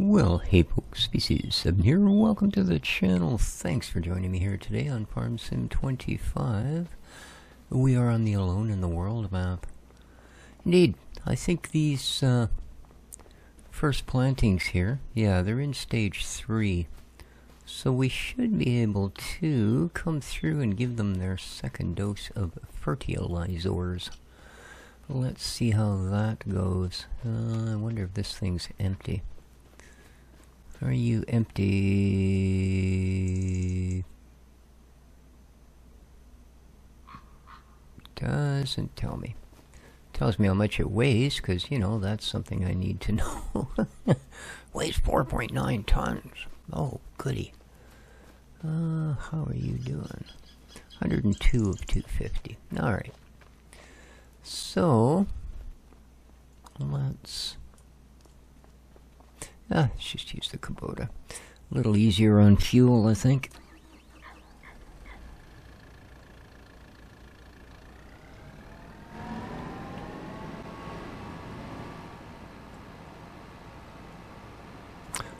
Well, hey folks, Species7 here. Welcome to the channel. Thanks for joining me here today on Farm Sim 25. We are on the Alone in the World map. Indeed, I think these first plantings here, yeah, they're in stage 3. So we should be able to come through and give them their second dose of fertilizers. Let's see how that goes. I wonder if this thing's empty. Are you empty? Doesn't tell me. Tells me how much it weighs, because, you know, that's something I need to know. Weighs 4.9 tons. Oh, goody. How are you doing? 102 of 250. Alright. So, let's just use the Kubota. A little easier on fuel, I think.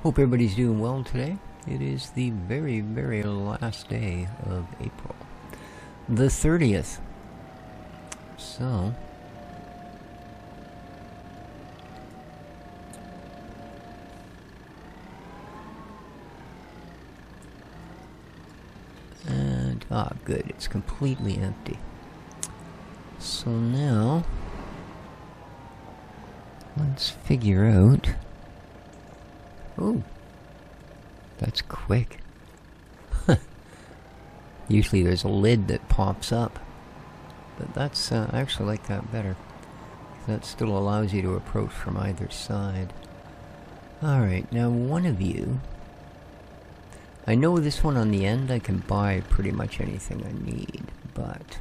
Hope everybody's doing well today. It is the very, very last day of April. The 30th. So... good, it's completely empty. So now, let's figure out... Oh, that's quick. Usually there's a lid that pops up, but that's, I actually like that better. That still allows you to approach from either side. Alright, now one of you... I know this one on the end I can buy pretty much anything I need, but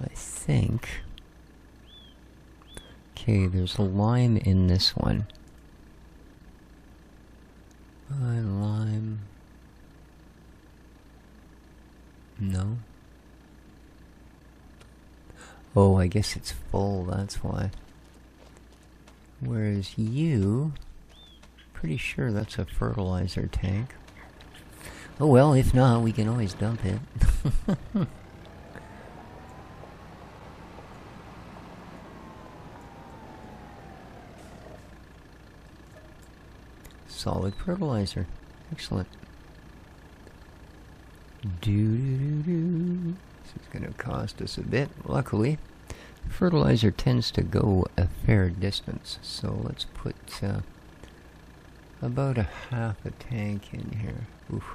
I think... Okay, there's a lime in this one. Lime... No? Oh, I guess it's full, that's why. Whereas you... Pretty sure that's a fertilizer tank. Oh well, if not, we can always dump it. Solid fertilizer. Excellent. This is going to cost us a bit. Luckily, fertilizer tends to go a fair distance. So let's put about a half a tank in here. Oof.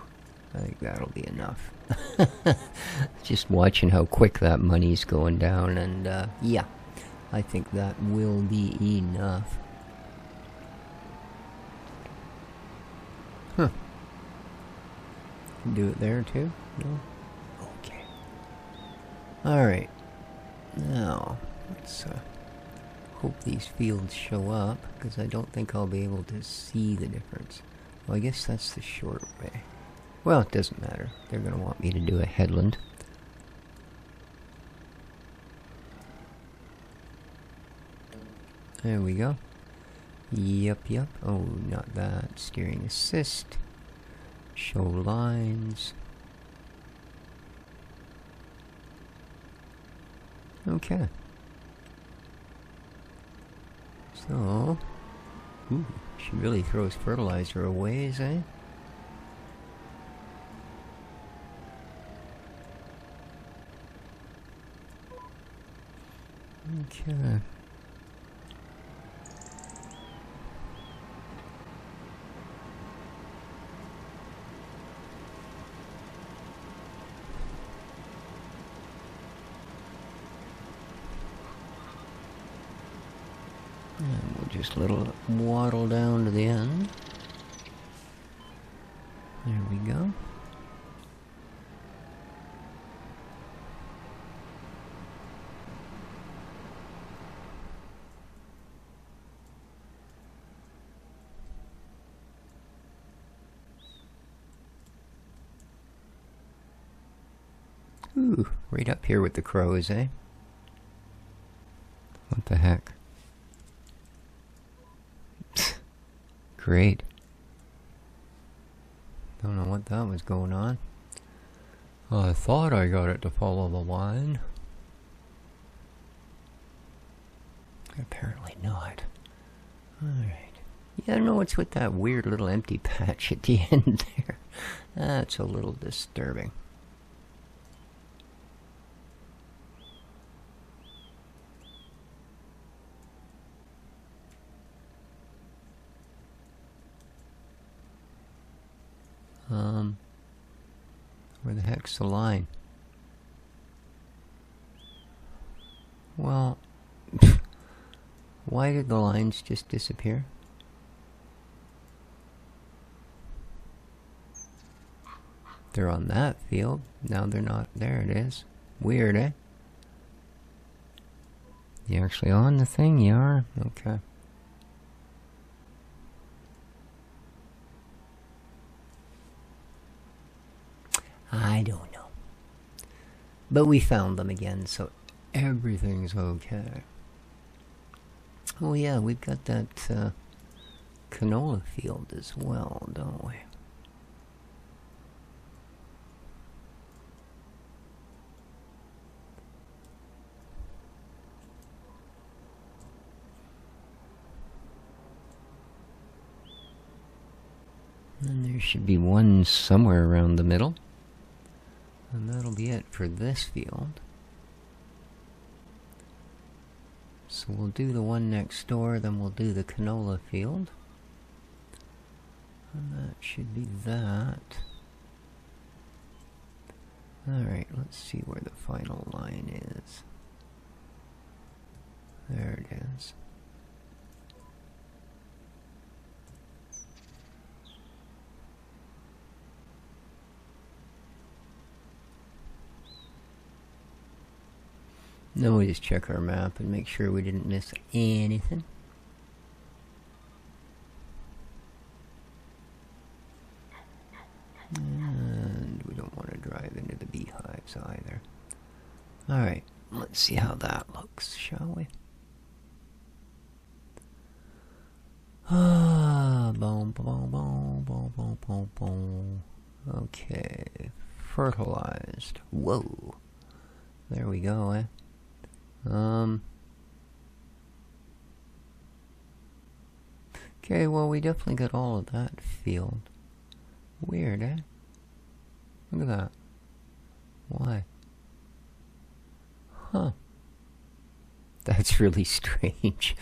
I think that'll be enough. Just watching how quick that money's going down, and yeah, I think that will be enough. Huh. Do it there too? No? Okay. Alright. Now, let's hope these fields show up, because I don't think I'll be able to see the difference. Well, I guess that's the short way. Well, it doesn't matter. They're going to want me to do a headland. There we go. Yep. Oh, not that. Steering assist. Show lines. Okay. So... Ooh, she really throws fertilizer away, eh? Okay. And we'll just waddle down to the end. There we go. Ooh, right up here with the crows, eh? What the heck? Great. Don't know what that was going on. I thought I got it to follow the line. Apparently not. Alright. Yeah, I don't know what's with that weird little empty patch at the end there. That's a little disturbing. Where the heck's the line? Well, why did the lines just disappear? They're on that field. Now they're not. There it is. Weird, eh? You actually on the thing? You are? Okay. I don't know. But we found them again, so everything's okay. Oh yeah, we've got that canola field as well, don't we? And there should be one somewhere around the middle. And that'll be it for this field. So we'll do the one next door, then we'll do the canola field. And that should be that. Alright, let's see where the final line is. There it is. Then we just check our map and make sure we didn't miss anything. And we don't want to drive into the beehives either. Alright, let's see how that looks, shall we? Boom, boom, boom, boom, boom, boom, boom. Okay, fertilized. Whoa. There we go, eh? Okay, well, we definitely got all of that field. Weird, eh? Look at that. Why? Huh. That's really strange.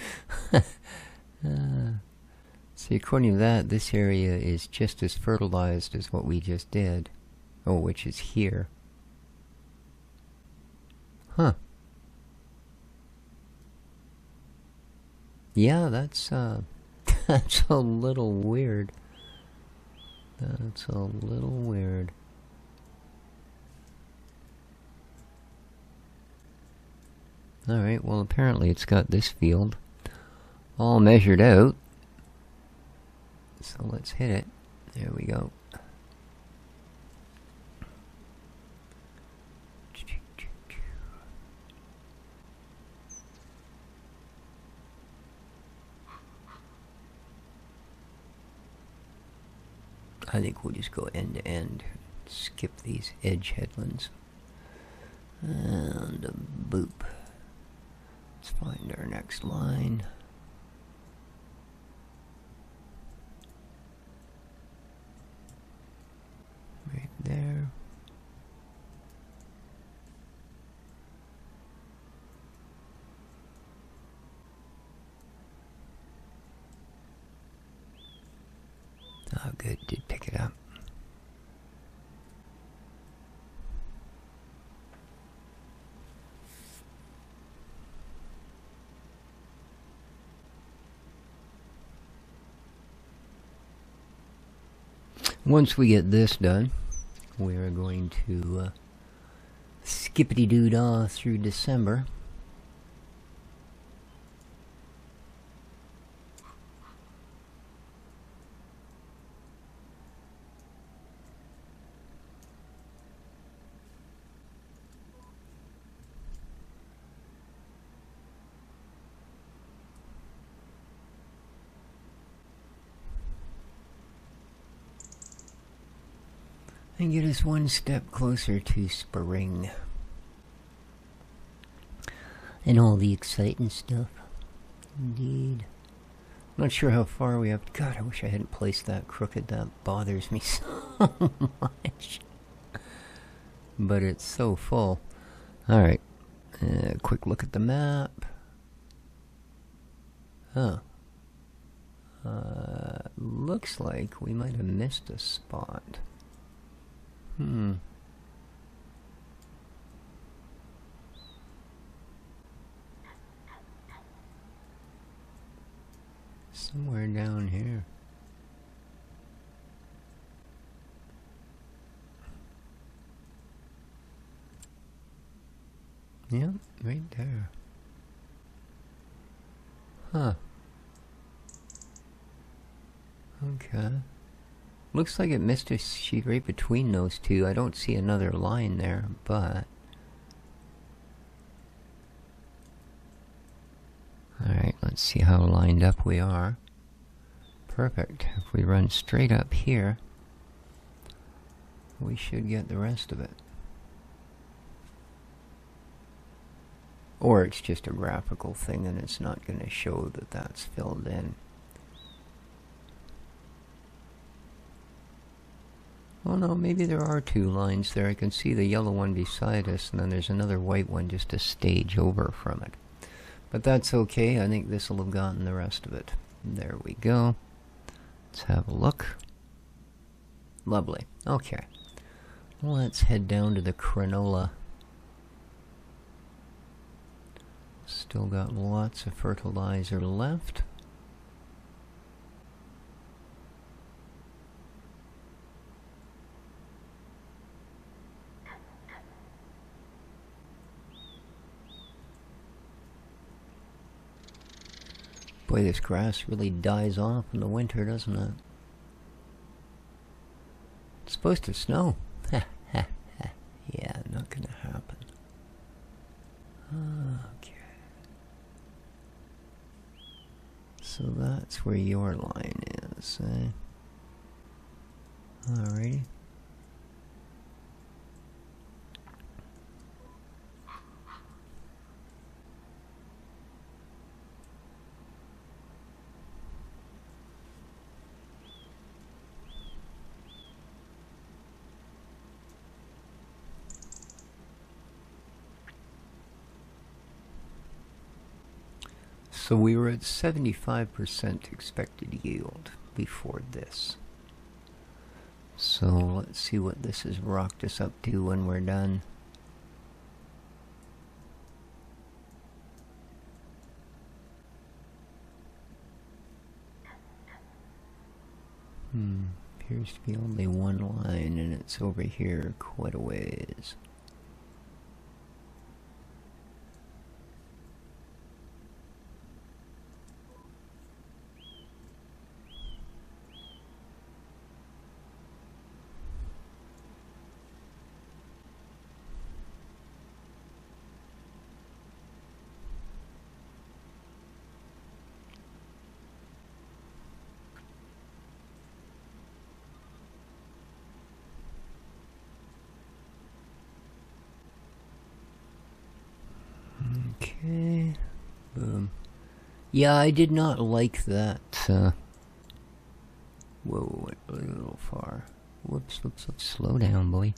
See, according to that, this area is just as fertilized as what we just did. Oh, which is here. Huh. Yeah, that's that's a little weird. That's a little weird. Alright, well apparently it's got this field all measured out. So let's hit it. There we go. I think we'll just go end to end. Skip these edge headlands. And a boop. Let's find our next line. Right there. Oh, good. Did pick it up. Once we get this done, we are going to skippity-doo-dah through December. and get us one step closer to spring. And all the exciting stuff. Indeed. Not sure how far we have. God, I wish I hadn't placed that crooked. That bothers me so much. But it's so full. Alright. Quick look at the map. Huh. Looks like we might have missed a spot. Somewhere down here. Yep, right there. Huh. Okay. Looks like it missed a sheet right between those two. I don't see another line there, but... Alright, let's see how lined up we are. Perfect. If we run straight up here, we should get the rest of it. Or it's just a graphical thing and it's not going to show that that's filled in. Oh no, maybe there are two lines there. I can see the yellow one beside us, and then there's another white one just a stage over from it. But that's okay. I think this will have gotten the rest of it. There we go. Let's have a look. Lovely. Okay. Let's head down to the canola. Still got lots of fertilizer left. Boy, this grass really dies off in the winter, doesn't it? It's supposed to snow. Yeah, not gonna happen. Okay. So that's where your line is, eh? Alrighty. So we were at 75% expected yield before this. So let's see what this has rocked us up to when we're done. Appears to be only one line, and it's over here quite a ways. Okay, boom. Yeah, I did not like that. Whoa, went a little far. Whoops, slow down, boy.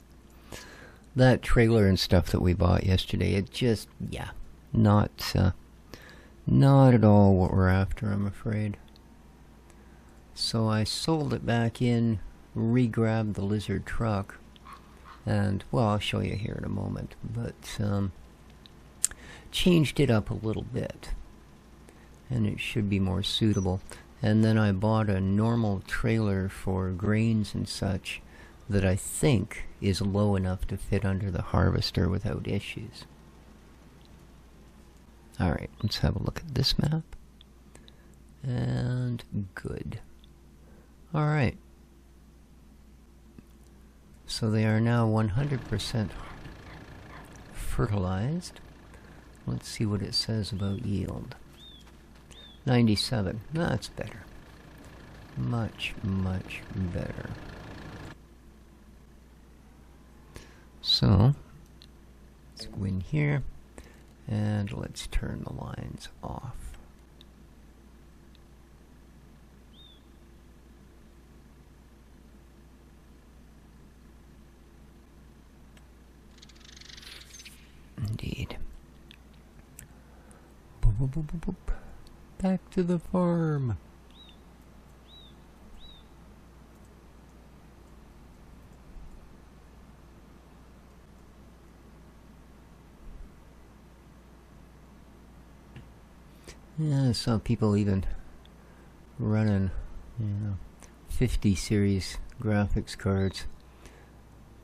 That trailer and stuff that we bought yesterday, it just, yeah, not at all what we're after, I'm afraid. So I sold it back in, re-grabbed the Lizard truck, and, well, I'll show you here in a moment, but, changed it up a little bit, and it should be more suitable. And then I bought a normal trailer for grains and such that I think is low enough to fit under the harvester without issues. Alright, let's have a look at this map. And good. Alright. So they are now 100% fertilized. Let's see what it says about yield. 97. That's better. Much, much better. So let's go in here and let's turn the lines off. Indeed. Boop, boop, boop, boop, boop. Back to the farm. Yeah, I saw people even running, 50 series graphics cards,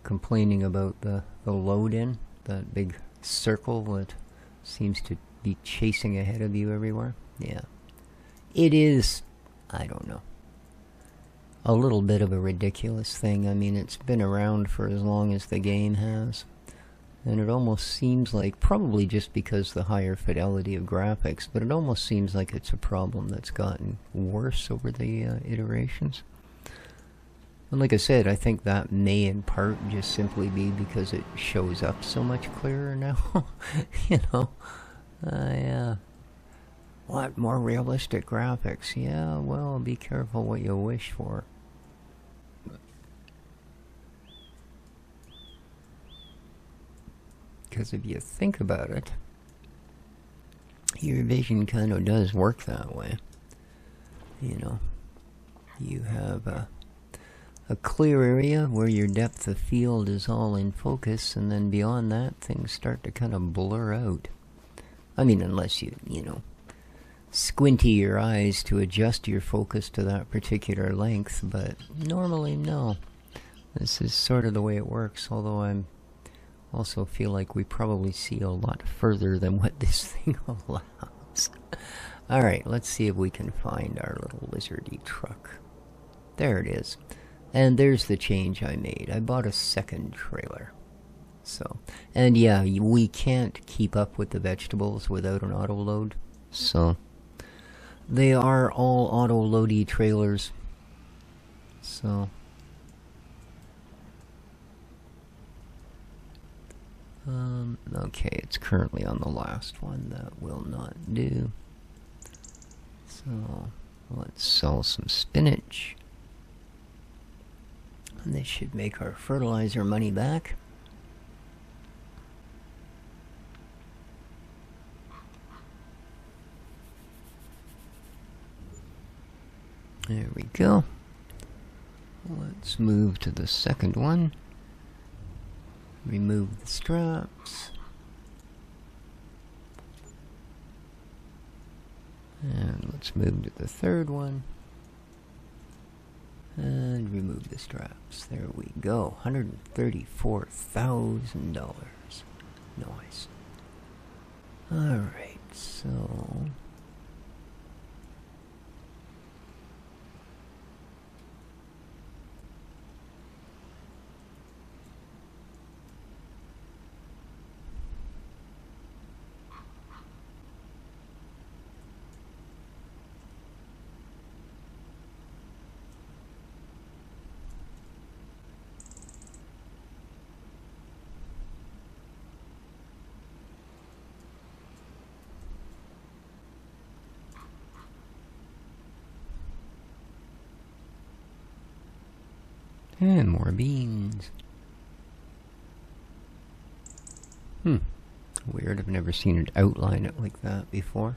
complaining about the load-in, that big circle that seems to be chasing ahead of you everywhere. Yeah. It is, I don't know, a little bit of a ridiculous thing. I mean, it's been around for as long as the game has. And it almost seems like, probably just because the higher fidelity of graphics, but it almost seems like it's a problem that's gotten worse over the iterations. And like I said, I think that may in part just simply be because it shows up so much clearer now. You know? What, more realistic graphics? Yeah, well, be careful what you wish for. Because if you think about it, your vision kind of does work that way. You know, you have a clear area where your depth of field is all in focus, and then beyond that, things start to kind of blur out. I mean, unless you squinty your eyes to adjust your focus to that particular length, but normally, no. This is sort of the way it works, although I'm also feel like we probably see a lot further than what this thing allows. Alright, let's see if we can find our little lizardy truck. There it is. And there's the change I made. I bought a second trailer. So, and yeah, we can't keep up with the vegetables without an auto load. So, they are all auto loady trailers. So, okay, it's currently on the last one. That will not do. So, let's sell some spinach. And this should make our fertilizer money back. There we go. Let's move to the second one. Remove the straps. And let's move to the third one. And remove the straps. There we go. $134,000. Nice. Alright, so... and more beans. Weird, I've never seen it outline it like that before.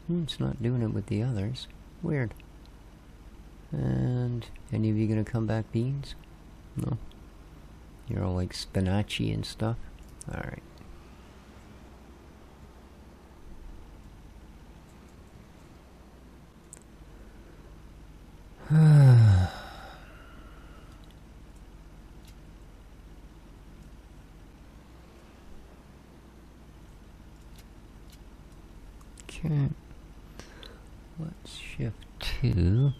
It's not doing it with the others. Weird. And any of you gonna come back beans? No? You're all like spinachy and stuff? Alright. Okay, let's shift to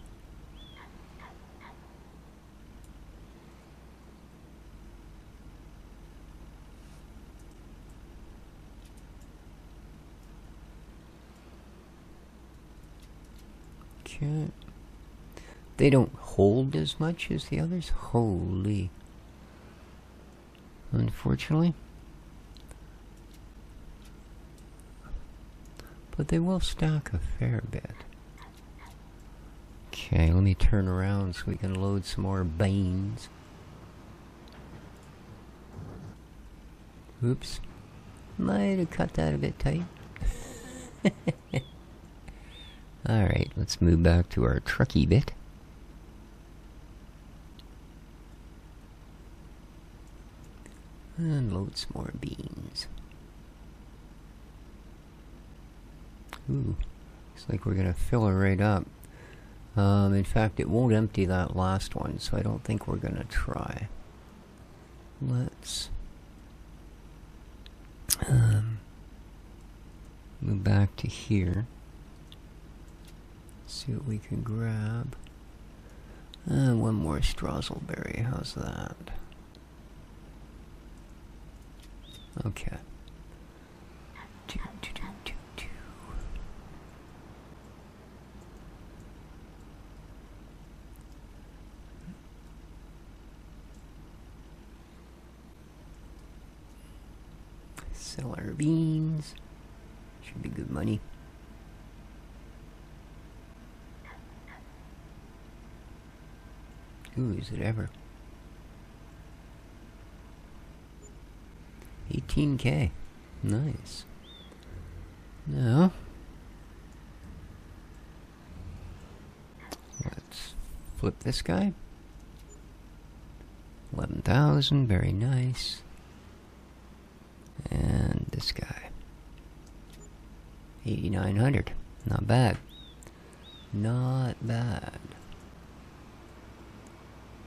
okay. They don't hold as much as the others. Holy. unfortunately. But they will stack a fair bit. Okay, let me turn around so we can load some more beans. Oops. Might have cut that a bit tight. Alright, let's move back to our trucky bit. And load some more beans. Ooh, looks like we're gonna fill her right up. In fact, it won't empty that last one, so I don't think we're gonna try. Let's move back to here. See what we can grab. One more strauselberry, how's that? Okay. Sell our beans. Should be good money. Ooh, is it ever? 18K. Nice. Now, let's flip this guy. 11,000, very nice. And this guy. 8,900. Not bad. Not bad.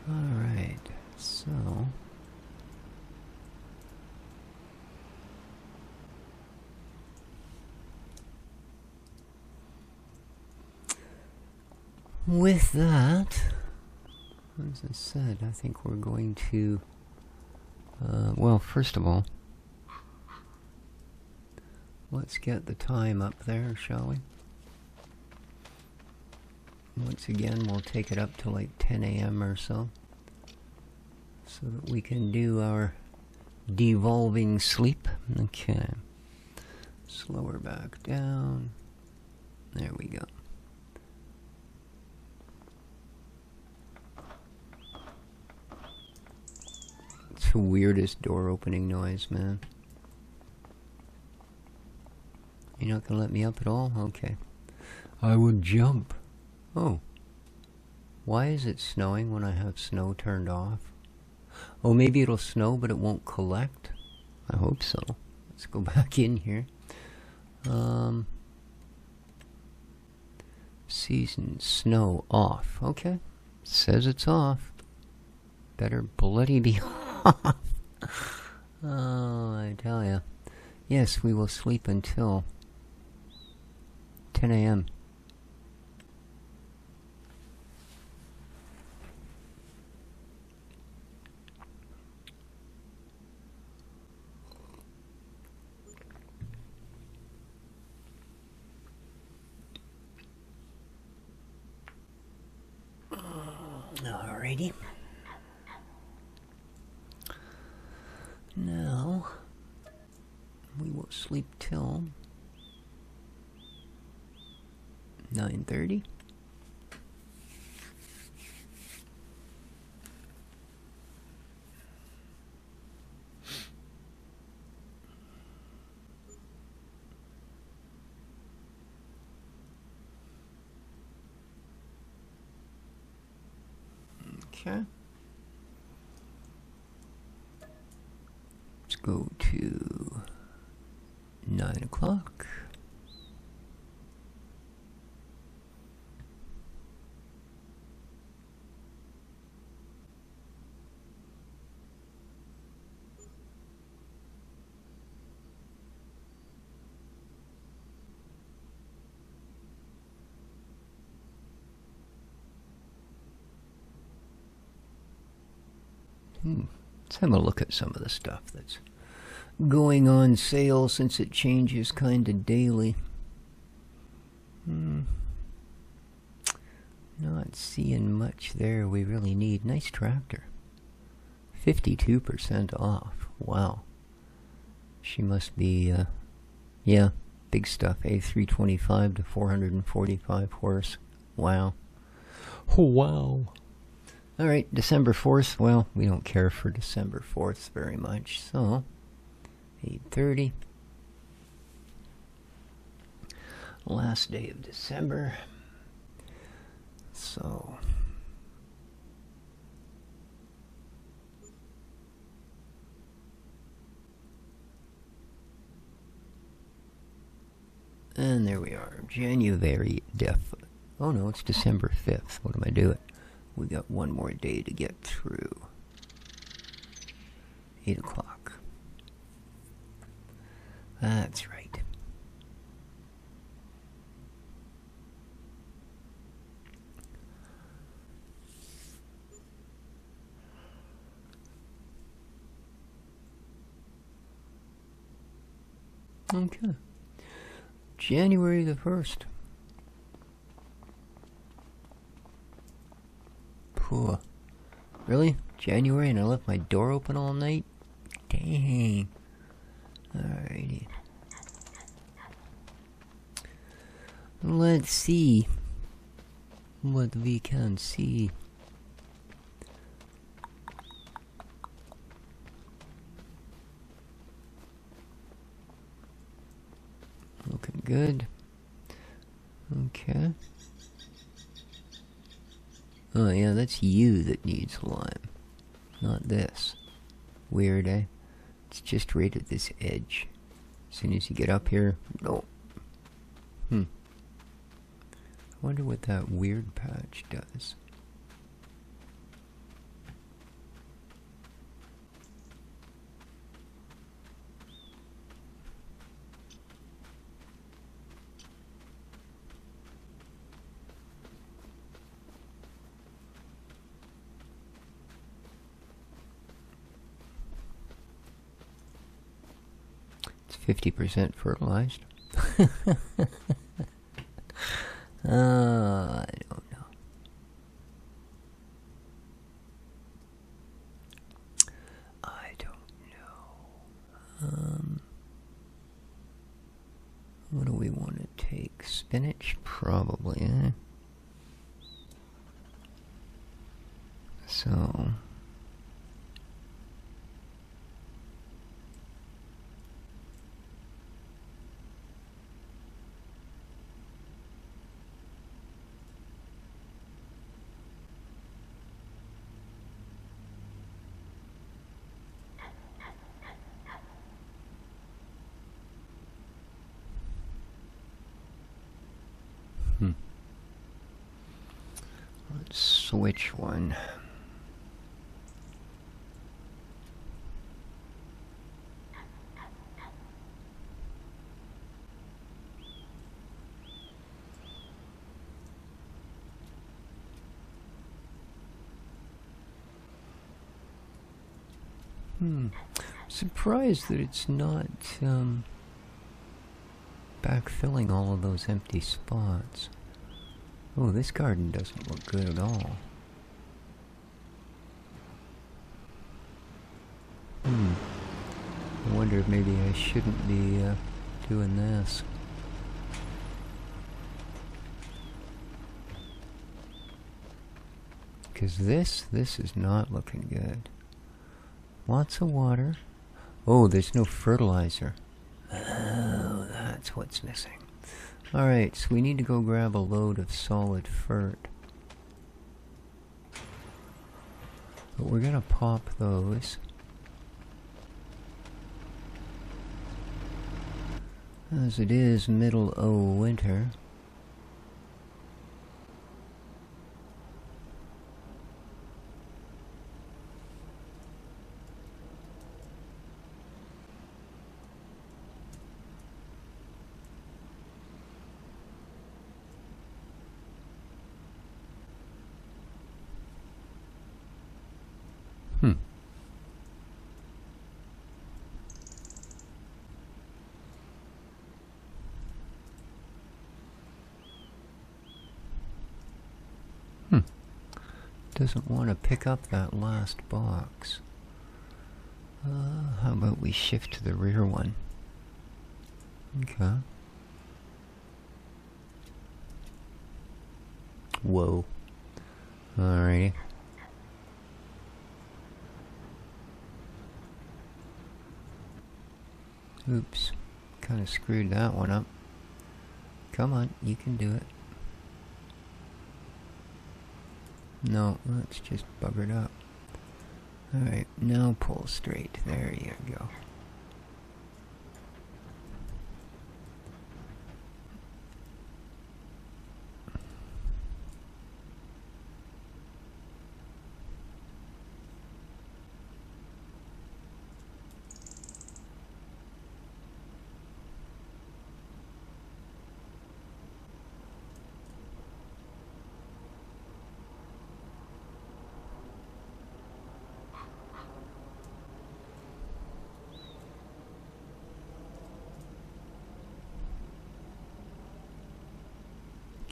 Alright, so with that, as I said, I think we're going to well, first of all, let's get the time up there, shall we? Once again, we'll take it up to like 10 a.m. or so that we can do our devolving sleep. Okay. Slow her back down. There we go. It's the weirdest door opening noise, man. You're not gonna let me up at all? Okay. I would jump. Oh. Why is it snowing when I have snow turned off? Oh, maybe it'll snow, but it won't collect? I hope so. Let's go back in here. Season snow off. Okay. Says it's off. Better bloody be off. Oh, I tell ya. Yes, we will sleep until 10 a.m. Alrighty. Now, we will sleep till 9:30. Okay. Let's go to 9 o'clock. Let's have a look at some of the stuff that's going on sale since it changes kind of daily. Not seeing much there we really need. Nice tractor. 52% off. Wow. She must be, yeah, big stuff. A325 to 445 horse. Wow. Oh, wow. Alright, December 4th. Well, we don't care for December 4th very much, so 8:30. Last day of December. So and there we are. January def. Oh no, it's December 5th. What am I doing? We got one more day to get through. 8 o'clock. That's right. Okay. January the 1st. Poor. Really? January and I left my door open all night? Dang. Alrighty. Let's see what we can see. Looking good. Okay. Oh yeah, that's you that needs lime. Not this. Weird, eh? It's just right at this edge. As soon as you get up here, no. I wonder what that weird patch does. It's 50% fertilized. I don't know. I don't know. What do we want to take? Spinach? Probably, eh? So... Let's switch one. Surprised that it's not backfilling all of those empty spots. Oh, this garden doesn't look good at all. I wonder if maybe I shouldn't be doing this. Because this is not looking good. Lots of water. Oh, there's no fertilizer. Oh, that's what's missing. Alright, so we need to go grab a load of solid fert. But we're gonna pop those. As it is middle of winter. Doesn't want to pick up that last box. How about we shift to the rear one? Okay. Whoa. Alrighty. Oops. Kind of screwed that one up. Come on, you can do it. No, that's just buggered up. Alright, now pull straight. There you go.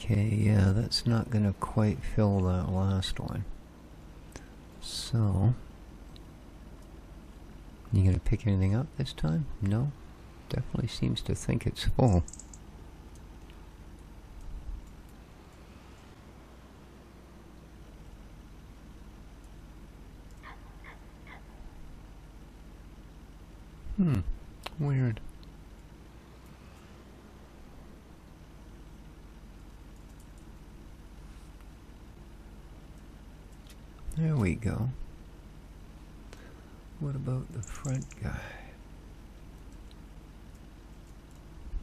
Okay, yeah, that's not gonna quite fill that last one. So, you gonna pick anything up this time? No? Definitely seems to think it's full. Weird. There we go. What about the front guy?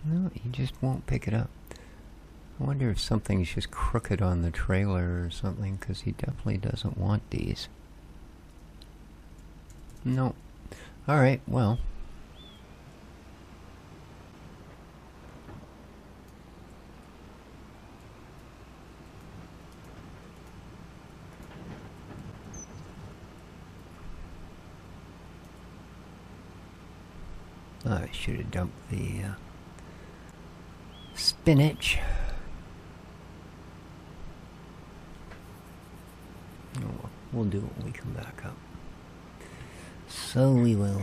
No, he just won't pick it up. I wonder if something's just crooked on the trailer or something, because he definitely doesn't want these. No. Alright, well. I should have dumped the spinach. Oh well, we'll do it when we come back up. So we will.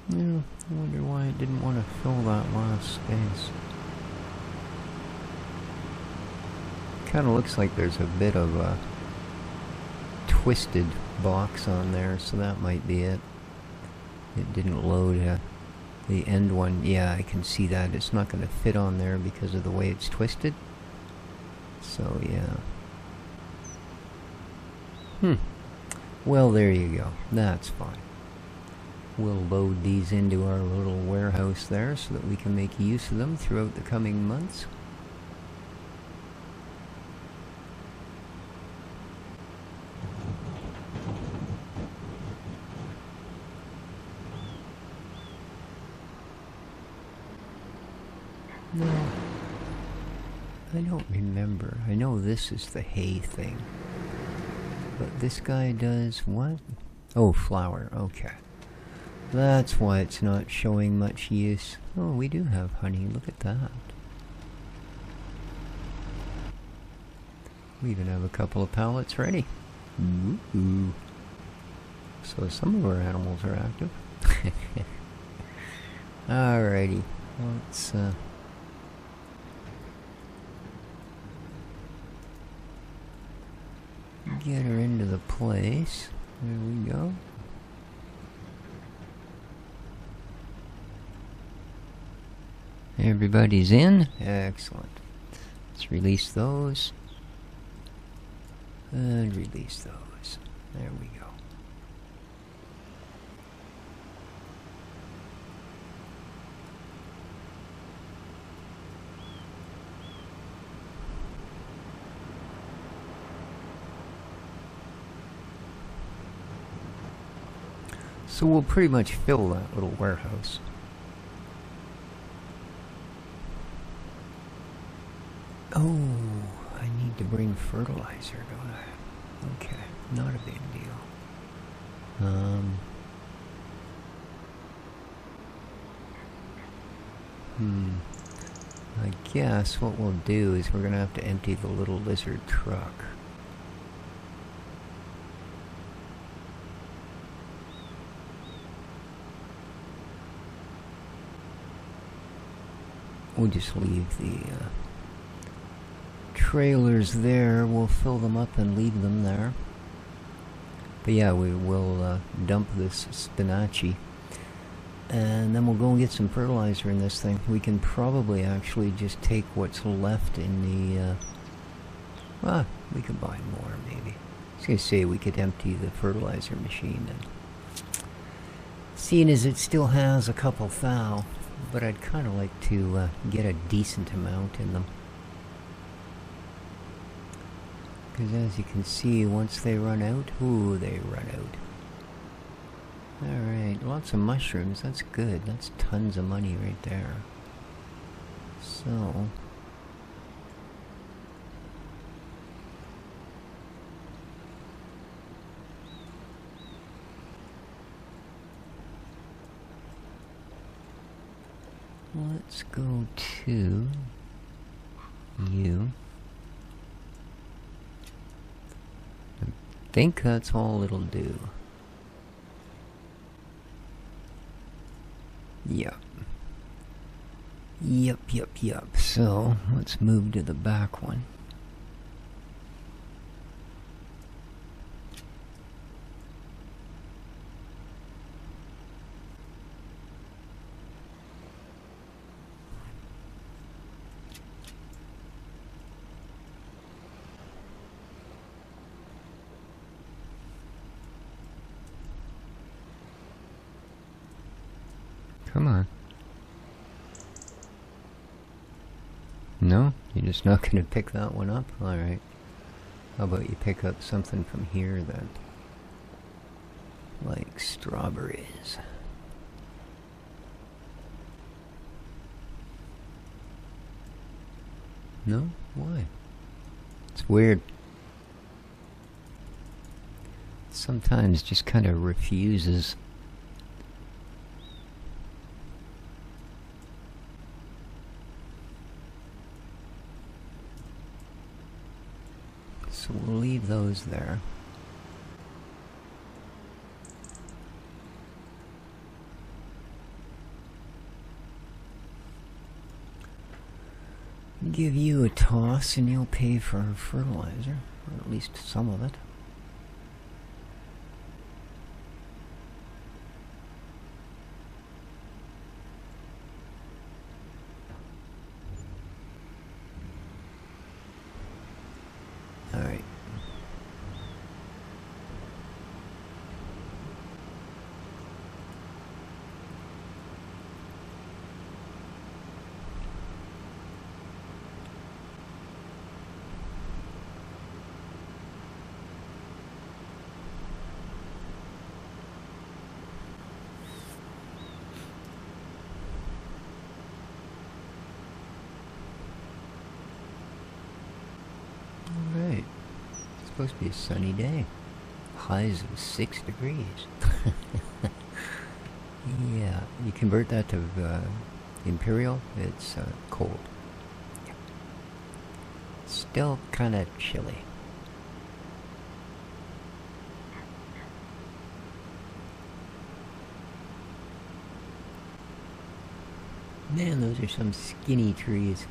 Yeah, I wonder why it didn't want to fill that last space. Kind of looks like there's a bit of a twisted box on there, so that might be it. It didn't load the end one. Yeah, I can see that. It's not going to fit on there because of the way it's twisted. So, yeah. Well, there you go. That's fine. We'll load these into our little warehouse there so that we can make use of them throughout the coming months. No, I don't remember. I know this is the hay thing. But this guy does what? Oh, flour. Okay. That's why it's not showing much use. Oh, we do have honey. Look at that. We even have a couple of pallets ready. Ooh. So some of our animals are active. Alrighty. Let's get her into the place. There we go. Everybody's in. Excellent. Let's release those. And release those. There we go. So we'll pretty much fill that little warehouse. Oh, I need to bring fertilizer, don't I? Okay, not a big deal. I guess what we'll do is we're gonna have to empty the little lizard truck. we'll just leave the trailers there. We'll fill them up and leave them there. But yeah, we will dump this spinaci, and then we'll go and get some fertilizer in this thing. We can probably actually just take what's left in the... well, we could buy more, maybe. I was going to say we could empty the fertilizer machine, and seeing as it still has a couple thou, but I'd kind of like to get a decent amount in them. Because as you can see, once they run out, ooh, they run out. Alright, lots of mushrooms, that's good. That's tons of money right there. So... let's go to you. I think that's all it'll do. Yep. Yep. So, let's move to the back one. Come on. No? You're just not going to pick that one up? Alright. How about you pick up something from here then? Like strawberries. No? Why? It's weird. Sometimes just kind of refuses. So we'll leave those there. Give you a toss and you'll pay for fertilizer, or at least some of it. Alright. Alright. It's supposed to be a sunny day. Highs of 6 degrees. Yeah, you convert that to imperial, it's cold. Yeah. Still kind of chilly. Man, those are some skinny trees.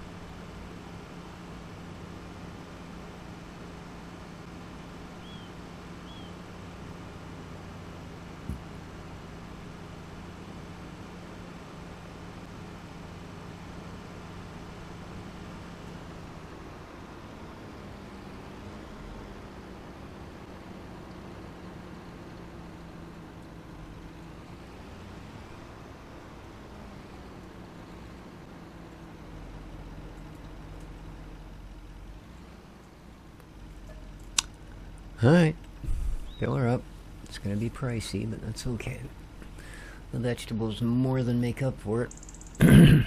Alright, fill her up. It's gonna be pricey, but that's okay. The vegetables more than make up for it. It's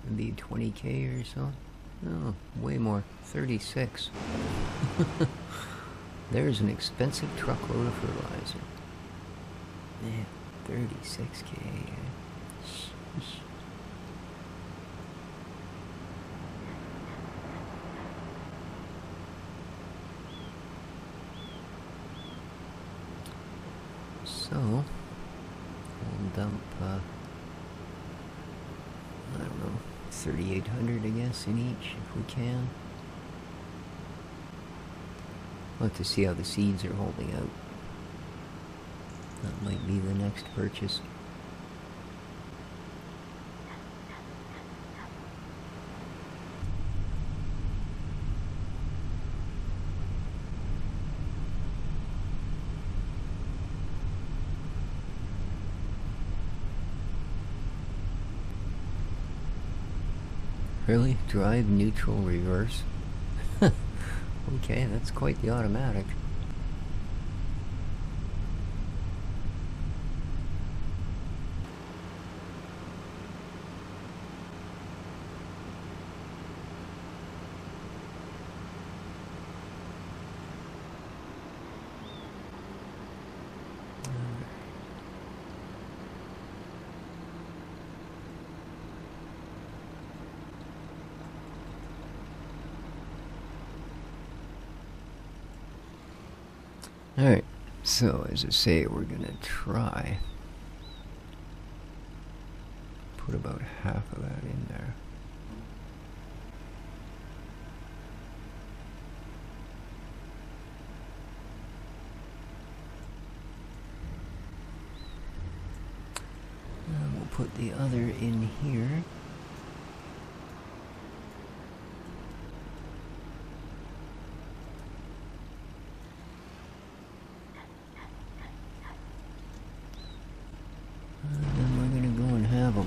gonna be 20k or so. Oh, way more. 36. There's an expensive truckload of fertilizer. Yeah, 36k. So, we'll dump, I don't know, 3,800 I guess in each if we can. We'll have to see how the seeds are holding out. That might be the next purchase. Really? Drive, neutral, reverse? Okay, that's quite the automatic. Alright, so as I say, we're gonna try put about half of that in there. And we'll put the other in here.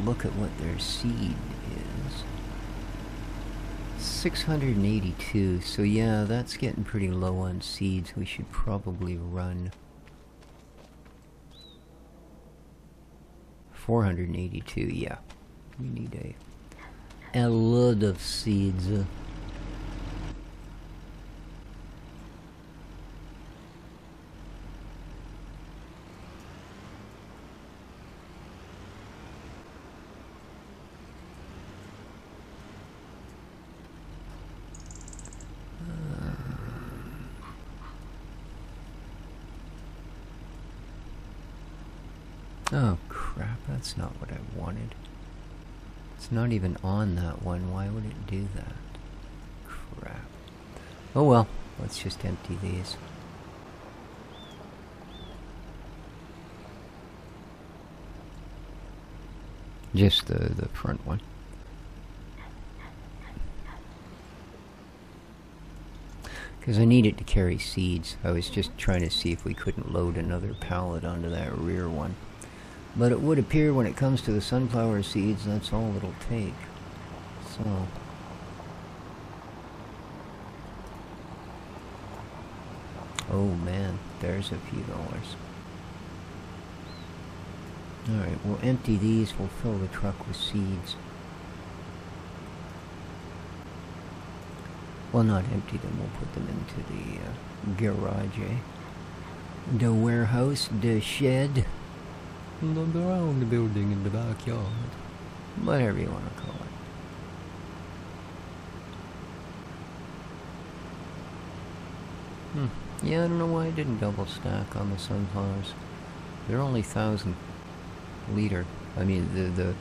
Look at what their seed is. 682, so yeah, that's getting pretty low on seeds. We should probably run 482, yeah. We need a lot of seeds. Oh crap, that's not what I wanted. It's not even on that one. Why would it do that? Crap. Oh well, let's just empty these. Just the front one. Because I need it to carry seeds. I was just trying to see if we couldn't load another pallet onto that rear one. But it would appear when it comes to the sunflower seeds, that's all it'll take. So... oh man, there's a few dollars. Alright, we'll empty these, we'll fill the truck with seeds. Well, not empty them, we'll put them into the garage, eh? The warehouse, the shed. The round building in the backyard. Whatever you want to call it. Yeah, I don't know why I didn't double stack on the sunflowers. They're only 1,000 liter. I mean, the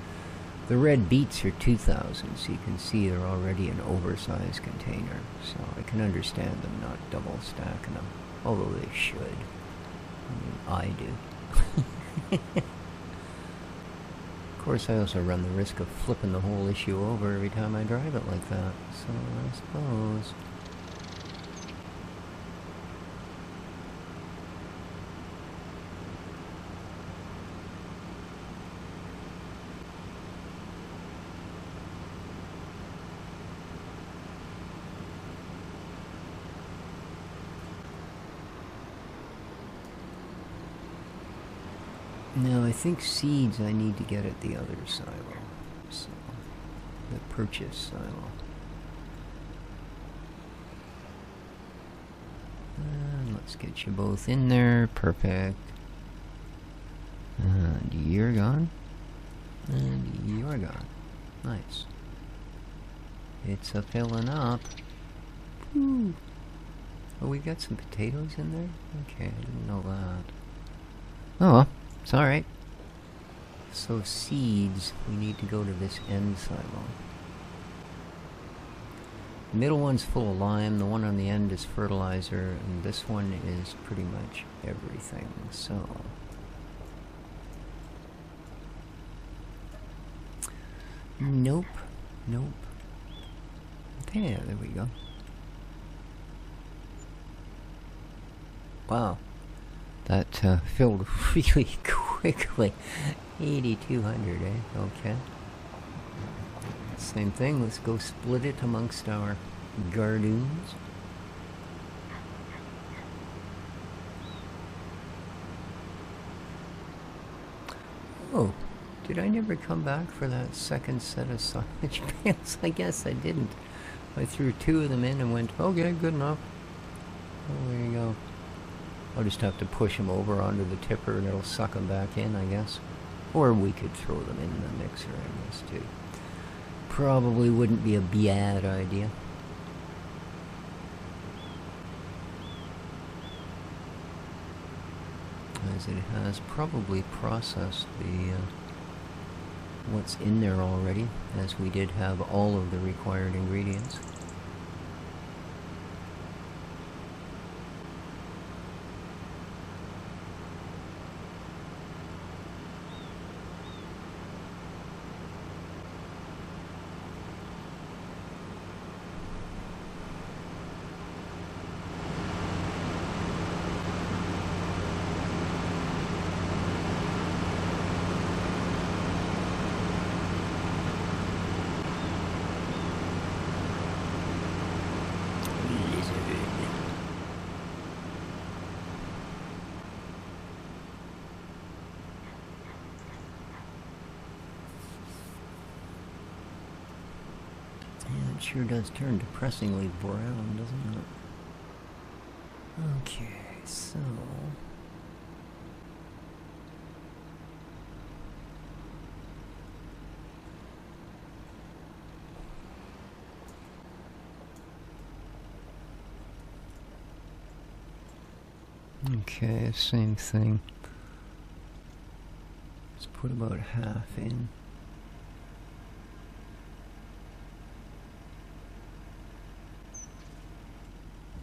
red beets are 2,000, so you can see they're already an oversized container. So I can understand them not double stacking them, although they should. I mean, I do. Of course, I also run the risk of flipping the whole issue over every time I drive it like that, so I suppose... Now, I think seeds I need to get at the other silo. So, the purchase silo. And let's get you both in there. Perfect. And you're gone. And you're gone. Nice. It's a filling up. Woo. Oh, we got some potatoes in there? Okay, I didn't know that. Oh well, it's alright. So seeds, we need to go to this end silo. The middle one's full of lime, the one on the end is fertilizer, and this one is pretty much everything, so... Nope. Nope. Okay, there we go. Wow. That filled really quickly. 8,200, eh? Okay. Same thing, let's go split it amongst our gardoons. Oh, did I never come back for that second set of sausage pails? I guess I didn't. I threw 2 of them in and went, okay, good enough. Oh, there you go. I'll just have to push them over onto the tipper and it'll suck them back in, I guess. Or we could throw them in the mixer, I guess, too. Probably wouldn't be a bad idea. As it has probably processed the what's in there already, as we did have all of the required ingredients. It sure does turn depressingly brown, doesn't it? Okay, so... Okay, same thing. Let's put about half in.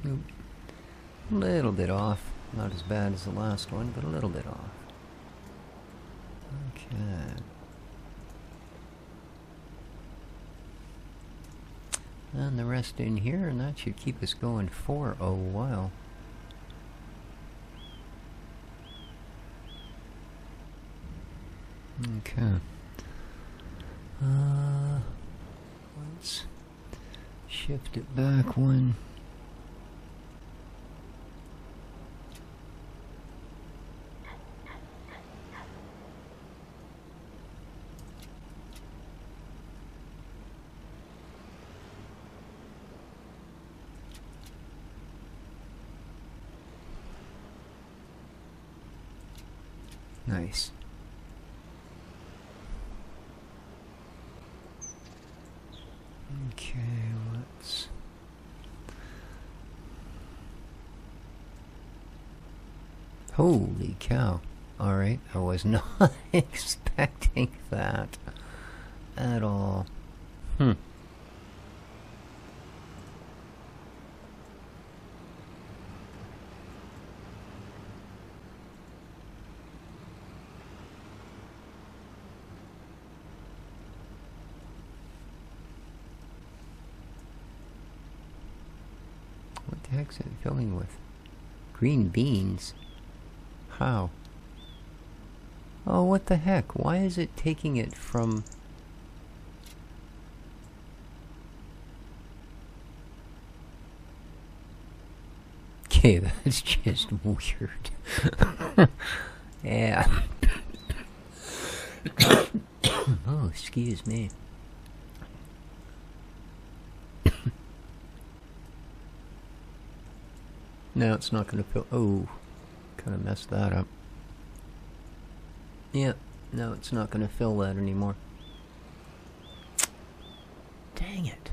Nope. A little bit off. Not as bad as the last one, but a little bit off. Okay. And the rest in here, and that should keep us going for a while. Okay. Let's shift it back one. Nice. Okay, let's... Holy cow. Alright, I was not expecting that at all. What the heck's it filling with? Green beans? How? Oh, what the heck? Why is it taking it from... Okay, that's just weird. Yeah. Oh, excuse me. No, it's not going to fill... Oh, kind of messed that up. Yeah, no, it's not going to fill that anymore. Dang it.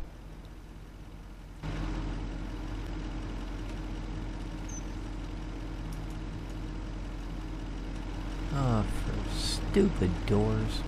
Stupid doors.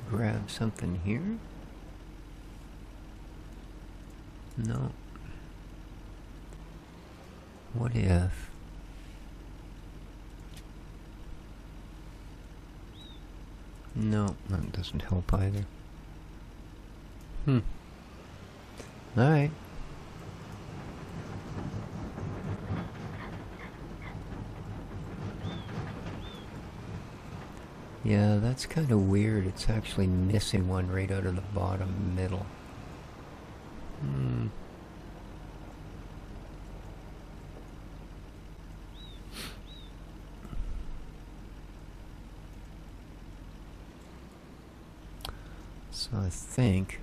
Grab something here? No. What if? No, that doesn't help either. Alright. Yeah, that's kind of weird. It's actually missing one right out of the bottom middle. So I think...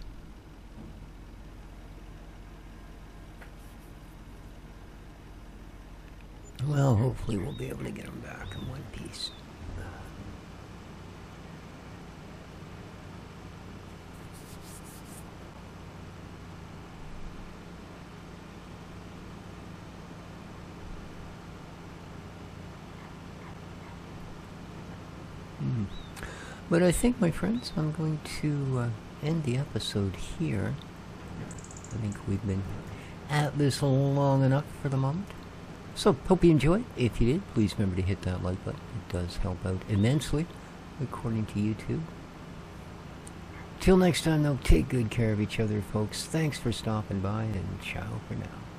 well, hopefully we'll be able to get them back in one piece. But I think, my friends, I'm going to end the episode here. I think we've been at this long enough for the moment. So, hope you enjoyed. If you did, please remember to hit that like button. It does help out immensely, according to YouTube. Till next time, though, take good care of each other, folks. Thanks for stopping by, and ciao for now.